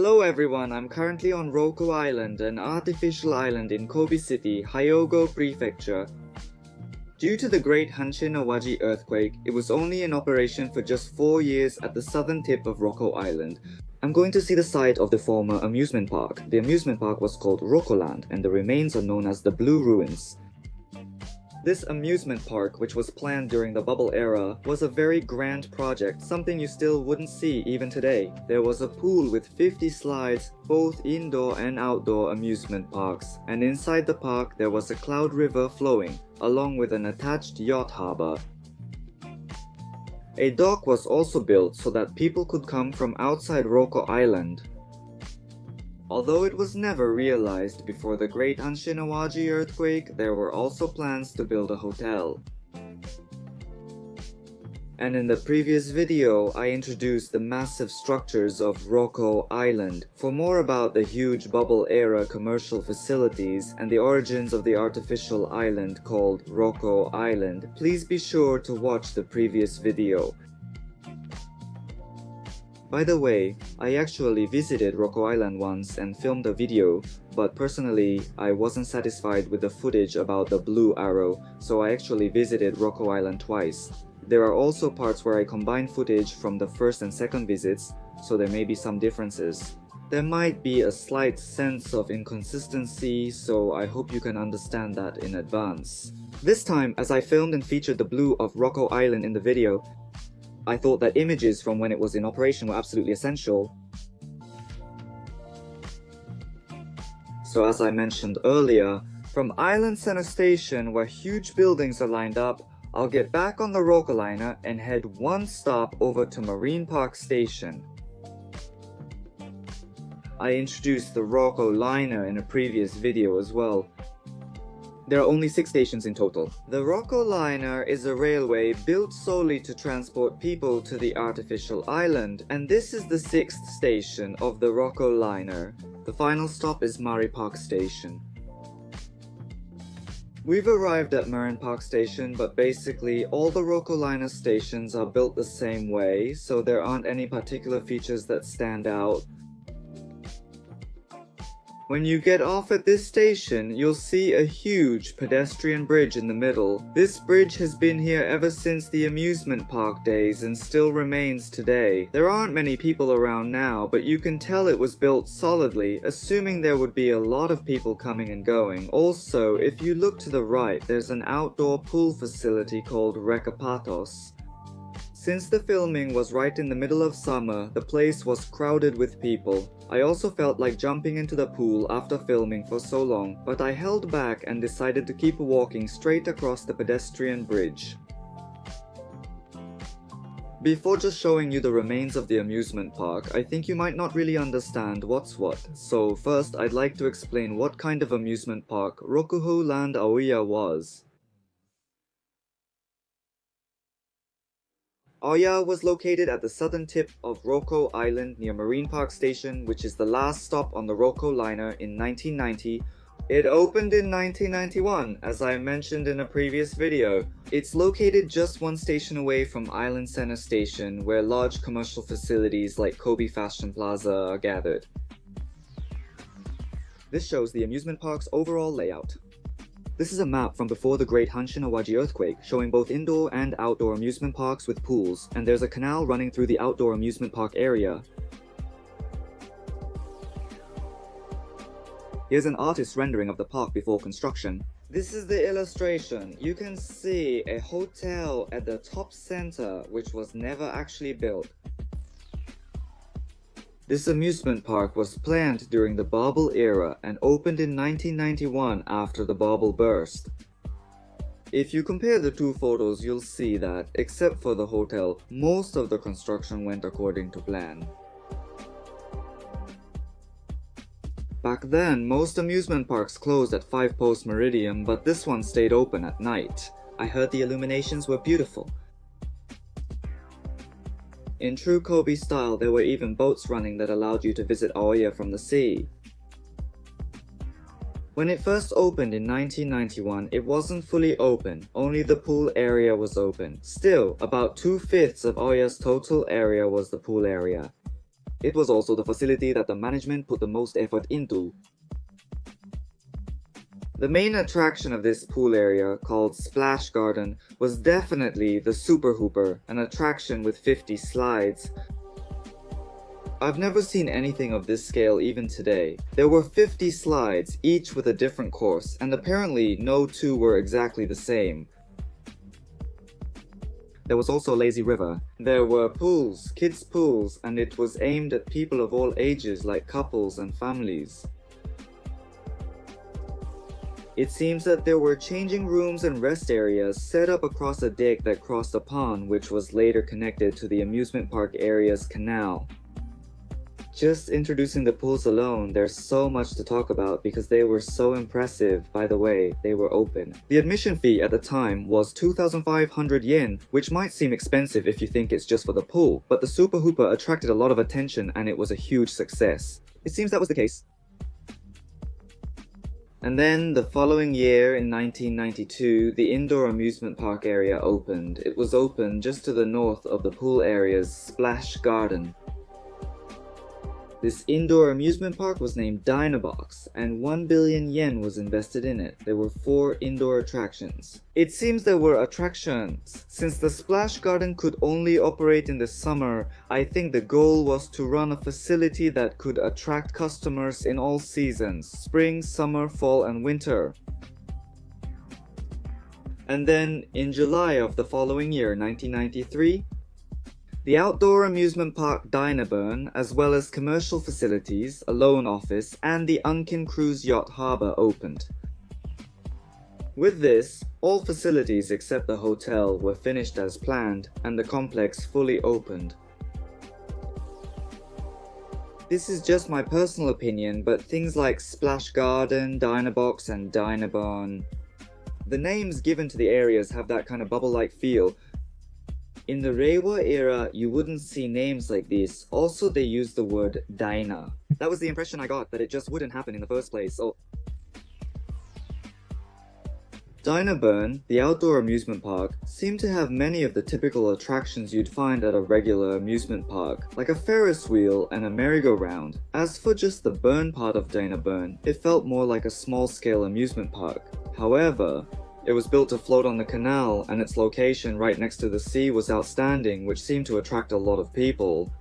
Hello everyone, I'm currently on Rokko Island, an artificial island in Kobe City, Hyogo Prefecture. Due to the Great Hanshin-Awaji earthquake, it was only in operation for just 4 years at the southern tip of Rokko Island. I'm going to see the site of the former amusement park. The amusement park was called Rokkoland, and the remains are known as the Blue Ruins. This amusement park, which was planned during the bubble era, was a very grand project, something you still wouldn't see even today. There was a pool with 50 slides, both indoor and outdoor amusement parks, and inside the park there was a cloud river flowing, along with an attached yacht harbor. A dock was also built so that people could come from outside Rokko Island. Although it was never realized before the Great Hanshin-Awaji earthquake, there were also plans to build a hotel. And in the previous video, I introduced the massive structures of Rokko Island. For more about the huge bubble-era commercial facilities and the origins of the artificial island called Rokko Island, please be sure to watch the previous video. By the way, I actually visited Rokko Island once and filmed a video, but personally, I wasn't satisfied with the footage about the blue arrow, so I actually visited Rokko Island twice. There are also parts where I combined footage from the first and second visits, so there may be some differences. There might be a slight sense of inconsistency, so I hope you can understand that in advance. This time, as I filmed and featured the blue of Rokko Island in the video, I thought that images from when it was in operation were absolutely essential. So as I mentioned earlier, from Island Center Station where huge buildings are lined up, I'll get back on the Rokko liner and head one stop over to Marine Park Station. I introduced the Rokko liner in a previous video as well. There are only 6 stations in total. The Rokko liner is a railway built solely to transport people to the artificial island, and this is the 6th station of the Rokko liner. The final stop is Marine Park Station. We've arrived at Marine Park Station, but basically all the Rokko liner stations are built the same way, so there aren't any particular features that stand out. When you get off at this station, you'll see a huge pedestrian bridge in the middle. This bridge has been here ever since the amusement park days and still remains today. There aren't many people around now, but you can tell it was built solidly, assuming there would be a lot of people coming and going. Also, if you look to the right, there's an outdoor pool facility called Rekapatos. Since the filming was right in the middle of summer, the place was crowded with people. I also felt like jumping into the pool after filming for so long, but I held back and decided to keep walking straight across the pedestrian bridge. Before just showing you the remains of the amusement park, I think you might not really understand what's what. So first, I'd like to explain what kind of amusement park Rokko Land Aoiya was. Aoiya was located at the southern tip of Rokko Island near Marine Park Station, which is the last stop on the Rokko liner in 1990. It opened in 1991, as I mentioned in a previous video. It's located just one station away from Island Center Station, where large commercial facilities like Kobe Fashion Plaza are gathered. This shows the amusement park's overall layout. This is a map from before the Great Hanshin-Awaji earthquake, showing both indoor and outdoor amusement parks with pools, and there's a canal running through the outdoor amusement park area. Here's an artist's rendering of the park before construction. This is the illustration. You can see a hotel at the top center, which was never actually built. This amusement park was planned during the bubble era and opened in 1991 after the bubble burst. If you compare the two photos, you'll see that, except for the hotel, most of the construction went according to plan. Back then, most amusement parks closed at 5 post meridian, but this one stayed open at night. I heard the illuminations were beautiful. In true Kobe style, there were even boats running that allowed you to visit Aoiya from the sea. When it first opened in 1991, it wasn't fully open, only the pool area was open. Still, about 2/5 of Aoiya's total area was the pool area. It was also the facility that the management put the most effort into. The main attraction of this pool area, called Splash Garden, was definitely the Super Hooper, an attraction with 50 slides. I've never seen anything of this scale even today. There were 50 slides, each with a different course, and apparently no two were exactly the same. There was also Lazy River. There were pools, kids' pools, and it was aimed at people of all ages like couples and families. It seems that there were changing rooms and rest areas set up across a deck that crossed a pond, which was later connected to the amusement park area's canal. Just introducing the pools alone, there's so much to talk about because they were so impressive. By the way, they were open. The admission fee at the time was 2,500 yen, which might seem expensive if you think it's just for the pool, but the Super Hooper attracted a lot of attention and it was a huge success. It seems that was the case. And then, the following year, in 1992, the indoor amusement park area opened. It was open just to the north of the pool area's Splash Garden. This indoor amusement park was named Dynabox, and 1 billion yen was invested in it. There were 4 indoor attractions. It seems there were attractions. Since the Splash Garden could only operate in the summer, I think the goal was to run a facility that could attract customers in all seasons: spring, summer, fall, and winter. And then, in July of the following year, 1993, the outdoor amusement park Dynaburn, as well as commercial facilities, a loan office, and the Unkin Cruise Yacht Harbour opened. With this, all facilities except the hotel were finished as planned, and the complex fully opened. This is just my personal opinion, but things like Splash Garden, Dynabox, and Dynaburn, the names given to the areas have that kind of bubble-like feel. In the Reiwa era, you wouldn't see names like these. Also, they used the word Dyna. That was the impression I got, that it just wouldn't happen in the first place. Dynaburn, the outdoor amusement park, seemed to have many of the typical attractions you'd find at a regular amusement park, like a Ferris wheel and a merry-go-round. As for just the burn part of Dynaburn, it felt more like a small-scale amusement park. However, it was built to float on the canal, and its location right next to the sea was outstanding, which seemed to attract a lot of people.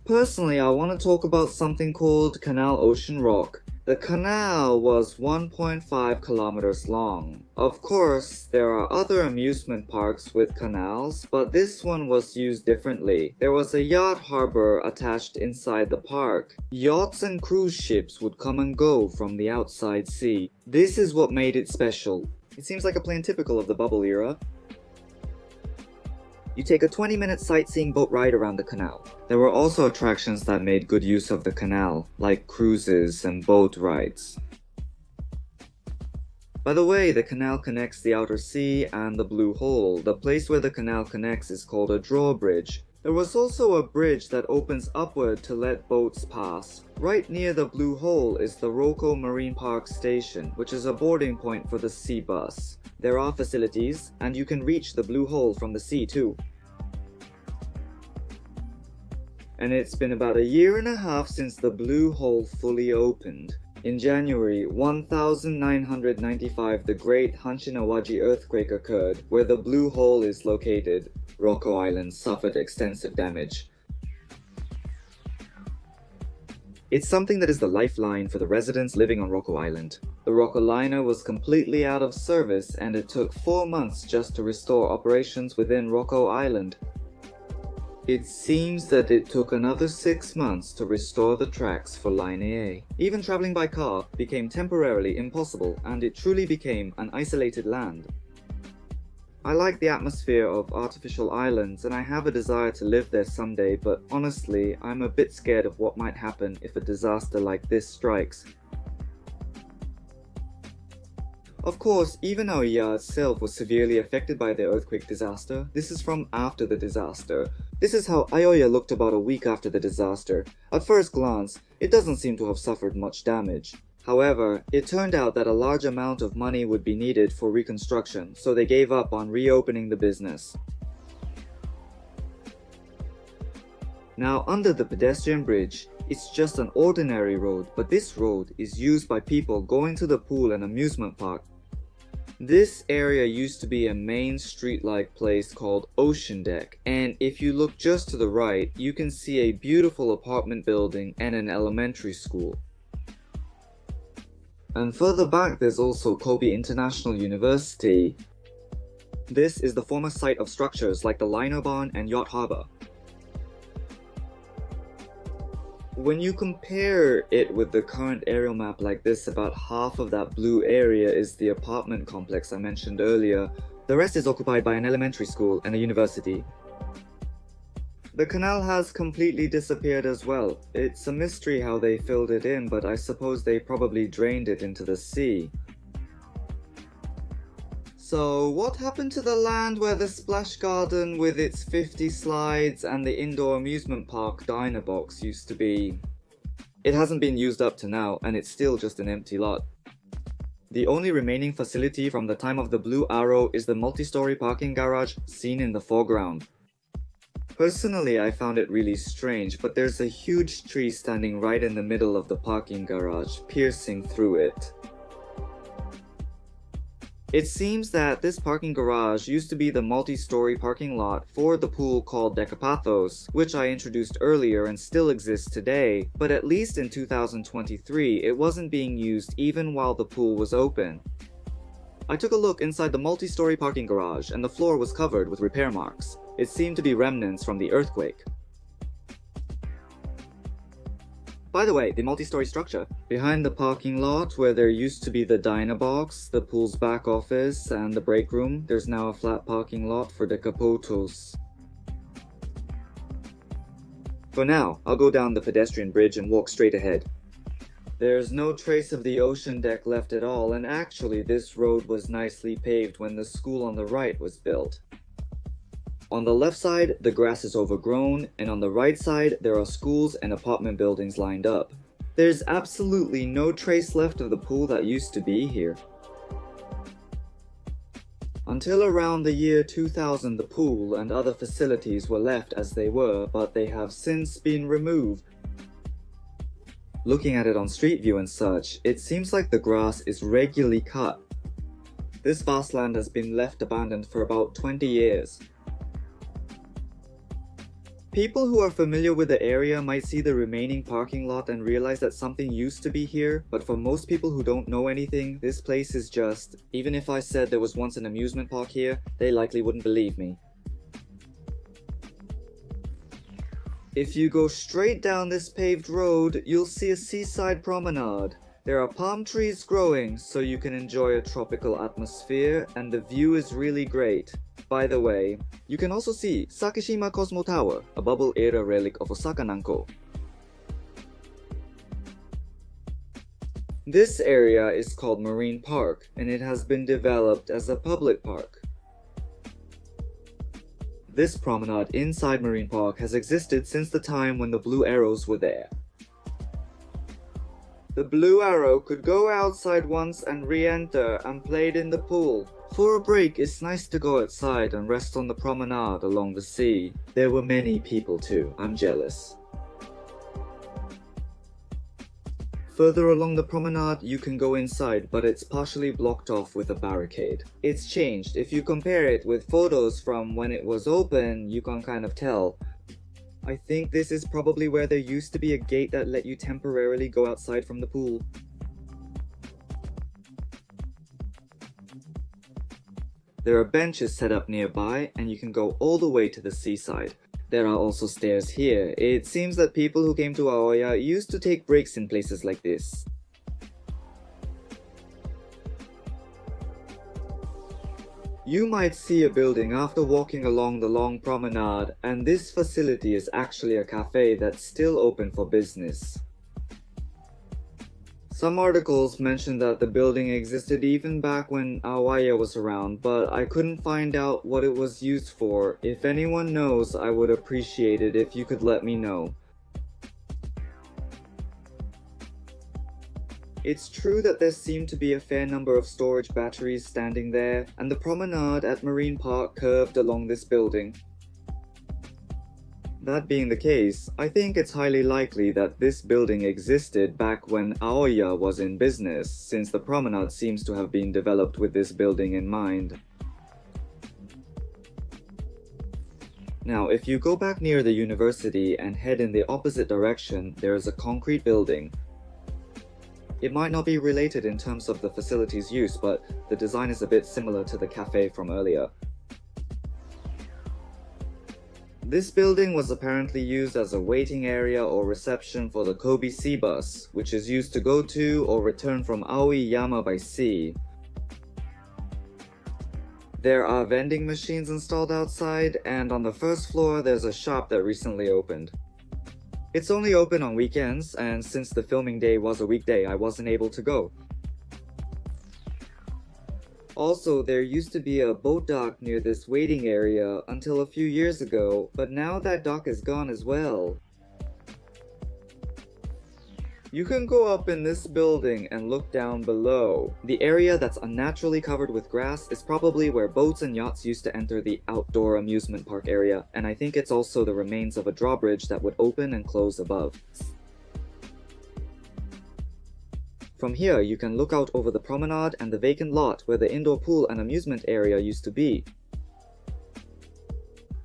Personally, I want to talk about something called Canal Ocean Rock. The canal was 1.5 kilometers long. Of course, there are other amusement parks with canals, but this one was used differently. There was a yacht harbor attached inside the park. Yachts and cruise ships would come and go from the outside sea. This is what made it special. It seems like a plain typical of the bubble era. You take a 20-minute sightseeing boat ride around the canal. There were also attractions that made good use of the canal, like cruises and boat rides. By the way, the canal connects the outer sea and the Blue Hole. The place where the canal connects is called a drawbridge. There was also a bridge that opens upward to let boats pass. Right near the Blue Hole is the Rokko Marine Park Station, which is a boarding point for the sea bus. There are facilities, and you can reach the Blue Hole from the sea too. And it's been about a year and a half since the Blue Hole fully opened. In January 1995, the Great Hanshin-Awaji earthquake occurred, where the Blue Hole is located. Rokko Island suffered extensive damage. It's something that is the lifeline for the residents living on Rokko Island. The Rokko liner was completely out of service, and it took 4 months just to restore operations within Rokko Island. It seems that it took another 6 months to restore the tracks for Line A. Even traveling by car became temporarily impossible, and it truly became an isolated land. I like the atmosphere of artificial islands, and I have a desire to live there someday, but honestly, I'm a bit scared of what might happen if a disaster like this strikes. Of course, even Aoiya itself was severely affected by the earthquake disaster. This is from after the disaster. This is how Aoiya looked about a week after the disaster. At first glance, it doesn't seem to have suffered much damage. However, it turned out that a large amount of money would be needed for reconstruction, so they gave up on reopening the business. Now under the pedestrian bridge, it's just an ordinary road, but this road is used by people going to the pool and amusement park. This area used to be a main street-like place called Ocean Deck, and if you look just to the right, you can see a beautiful apartment building and an elementary school. And further back there's also Kobe International University. This is the former site of structures like the Liner Barn and Yacht Harbor. When you compare it with the current aerial map like this, about half of that blue area is the apartment complex I mentioned earlier. The rest is occupied by an elementary school and a university. The canal has completely disappeared as well. It's a mystery how they filled it in, but I suppose they probably drained it into the sea. So what happened to the land where the splash garden with its 50 slides and the indoor amusement park diner box used to be? It hasn't been used up to now, and it's still just an empty lot. The only remaining facility from the time of the Blue Arrow is the multi-story parking garage seen in the foreground. Personally, I found it really strange, but there's a huge tree standing right in the middle of the parking garage, piercing through it. It seems that this parking garage used to be the multi-story parking lot for the pool called Decapathos, which I introduced earlier and still exists today, but at least in 2023 it wasn't being used even while the pool was open. I took a look inside the multi-story parking garage and the floor was covered with repair marks. It seemed to be remnants from the earthquake. By the way, the multi-story structure behind the parking lot where there used to be the diner box, the pool's back office, and the break room, there's now a flat parking lot for Decapotos. For now, I'll go down the pedestrian bridge and walk straight ahead. There's no trace of the ocean deck left at all, and actually this road was nicely paved when the school on the right was built. On the left side, the grass is overgrown, and on the right side, there are schools and apartment buildings lined up. There's absolutely no trace left of the pool that used to be here. Until around the year 2000, the pool and other facilities were left as they were, but they have since been removed. Looking at it on Street View and such, it seems like the grass is regularly cut. This vast land has been left abandoned for about 20 years. People who are familiar with the area might see the remaining parking lot and realize that something used to be here, but for most people who don't know anything, this place is just, even if I said there was once an amusement park here, they likely wouldn't believe me. If you go straight down this paved road, you'll see a seaside promenade. There are palm trees growing, so you can enjoy a tropical atmosphere, and the view is really great. By the way, you can also see Sakishima Cosmo Tower, a bubble era relic of Osaka Nanko. This area is called Marine Park, and it has been developed as a public park. This promenade inside Marine Park has existed since the time when the Blue Arrows were there. The Blue Arrow could go outside once and re-enter and played in the pool. For a break, it's nice to go outside and rest on the promenade along the sea. There were many people too, I'm jealous. Further along the promenade, you can go inside, but it's partially blocked off with a barricade. It's changed. If you compare it with photos from when it was open, you can kind of tell. I think this is probably where there used to be a gate that let you temporarily go outside from the pool. There are benches set up nearby, and you can go all the way to the seaside. There are also stairs here. It seems that people who came to Aoiya used to take breaks in places like this. You might see a building after walking along the long promenade, and this facility is actually a cafe that's still open for business. Some articles mention that the building existed even back when Aoiya was around, but I couldn't find out what it was used for. If anyone knows, I would appreciate it if you could let me know. It's true that there seemed to be a fair number of storage batteries standing there, and the promenade at Marine Park curved along this building. That being the case, I think it's highly likely that this building existed back when Aoiya was in business, since the promenade seems to have been developed with this building in mind. Now, if you go back near the university and head in the opposite direction, there is a concrete building. It might not be related in terms of the facility's use, but the design is a bit similar to the cafe from earlier. This building was apparently used as a waiting area or reception for the Kobe Sea bus, which is used to go to or return from Aoiya by sea. There are vending machines installed outside, and on the first floor there's a shop that recently opened. It's only open on weekends, and since the filming day was a weekday, I wasn't able to go. Also, there used to be a boat dock near this waiting area until a few years ago, but now that dock is gone as well. You can go up in this building and look down below. The area that's unnaturally covered with grass is probably where boats and yachts used to enter the outdoor amusement park area, and I think it's also the remains of a drawbridge that would open and close above. From here, you can look out over the promenade and the vacant lot where the indoor pool and amusement area used to be.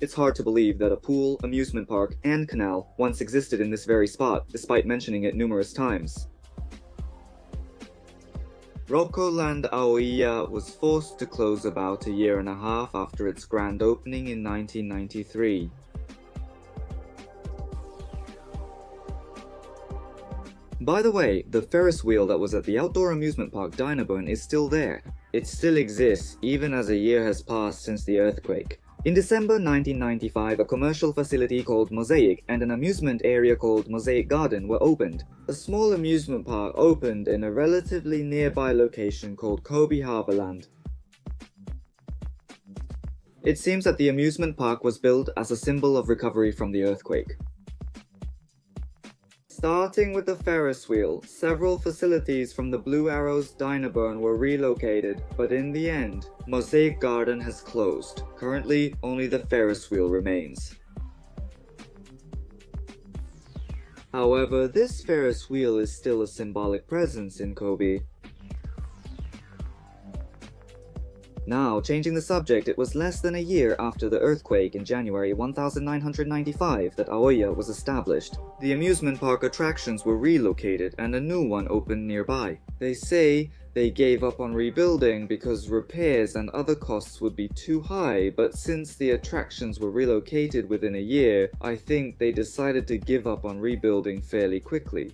It's hard to believe that a pool, amusement park, and canal once existed in this very spot, despite mentioning it numerous times. Rokko Land Aoiya was forced to close about a year and a half after its grand opening in 1993. By the way, the Ferris wheel that was at the outdoor amusement park Dynaburn is still there. It still exists, even as a year has passed since the earthquake. In December 1995, a commercial facility called Mosaic and an amusement area called Mosaic Garden were opened. A small amusement park opened in a relatively nearby location called Kobe Harborland. It seems that the amusement park was built as a symbol of recovery from the earthquake. Starting with the Ferris wheel, several facilities from the Blue Arrows Dynaburn were relocated, but in the end, Mosaic Garden has closed. Currently, only the Ferris wheel remains. However, this Ferris wheel is still a symbolic presence in Kobe. Now, changing the subject, it was less than a year after the earthquake in January 1995 that Aoiya was established. The amusement park attractions were relocated and a new one opened nearby. They say they gave up on rebuilding because repairs and other costs would be too high, but since the attractions were relocated within a year, I think they decided to give up on rebuilding fairly quickly.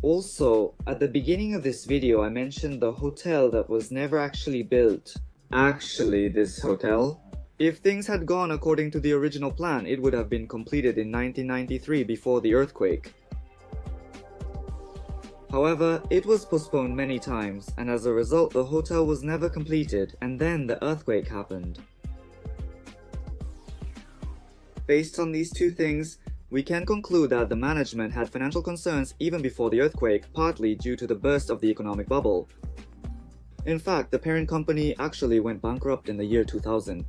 Also, at the beginning of this video I mentioned the hotel that was never actually built. Actually, this hotel? If things had gone according to the original plan, it would have been completed in 1993 before the earthquake. However, it was postponed many times, and as a result the hotel was never completed, and then the earthquake happened. Based on these two things, we can conclude that the management had financial concerns even before the earthquake, partly due to the burst of the economic bubble. In fact, the parent company actually went bankrupt in the year 2000.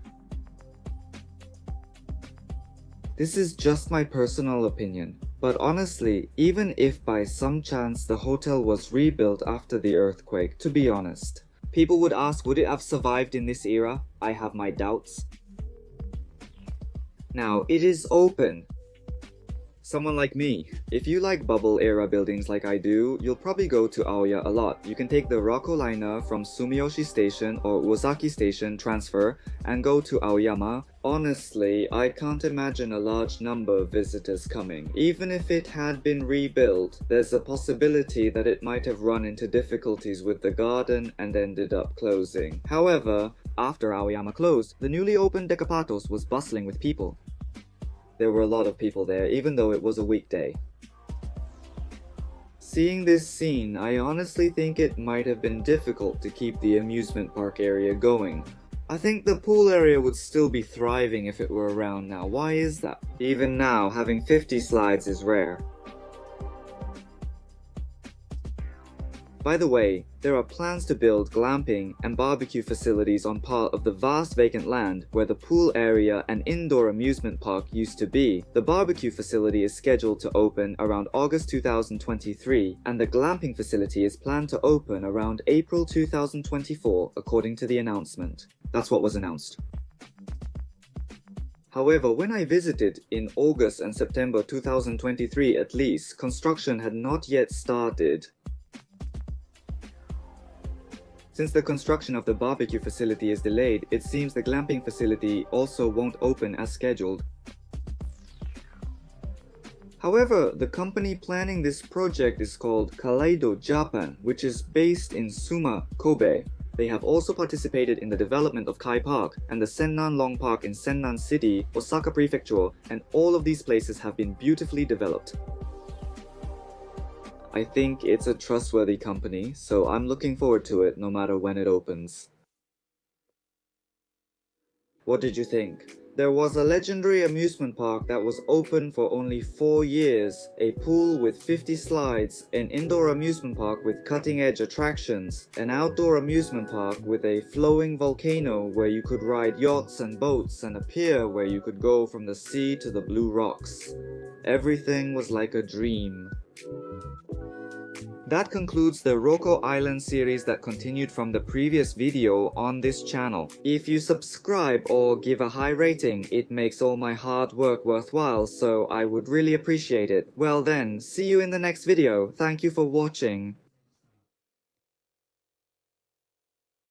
This is just my personal opinion, but honestly, even if by some chance the hotel was rebuilt after the earthquake, to be honest, people would ask, would it have survived in this era? I have my doubts. Now, it is open. Someone like me, if you like bubble era buildings like I do, you'll probably go to Aoiya a lot. You can take the Rokko liner from Sumiyoshi Station or Uozaki Station transfer and go to Aoyama. Honestly, I can't imagine a large number of visitors coming. Even if it had been rebuilt, there's a possibility that it might have run into difficulties with the garden and ended up closing. However, after Aoyama closed, the newly opened Decapatos was bustling with people. There were a lot of people there, even though it was a weekday. Seeing this scene, I honestly think it might have been difficult to keep the amusement park area going. I think the pool area would still be thriving if it were around now. Why is that? Even now, having 50 slides is rare. By the way, there are plans to build glamping and barbecue facilities on part of the vast vacant land where the pool area and indoor amusement park used to be. The barbecue facility is scheduled to open around August 2023, and the glamping facility is planned to open around April 2024, according to the announcement. That's what was announced. However, when I visited in August and September 2023 at least, construction had not yet started. Since the construction of the barbecue facility is delayed, it seems the glamping facility also won't open as scheduled. However, the company planning this project is called Kaleido Japan, which is based in Suma, Kobe. They have also participated in the development of Kai Park and the Sennan Long Park in Sennan City, Osaka Prefecture, and all of these places have been beautifully developed. I think it's a trustworthy company, so I'm looking forward to it no matter when it opens. What did you think? There was a legendary amusement park that was open for only 4 years, a pool with 50 slides, an indoor amusement park with cutting-edge attractions, an outdoor amusement park with a flowing volcano where you could ride yachts and boats, and a pier where you could go from the sea to the blue rocks. Everything was like a dream. That concludes the Rokko Island series that continued from the previous video on this channel. If you subscribe or give a high rating, it makes all my hard work worthwhile, so I would really appreciate it. Well then, see you in the next video. Thank you for watching.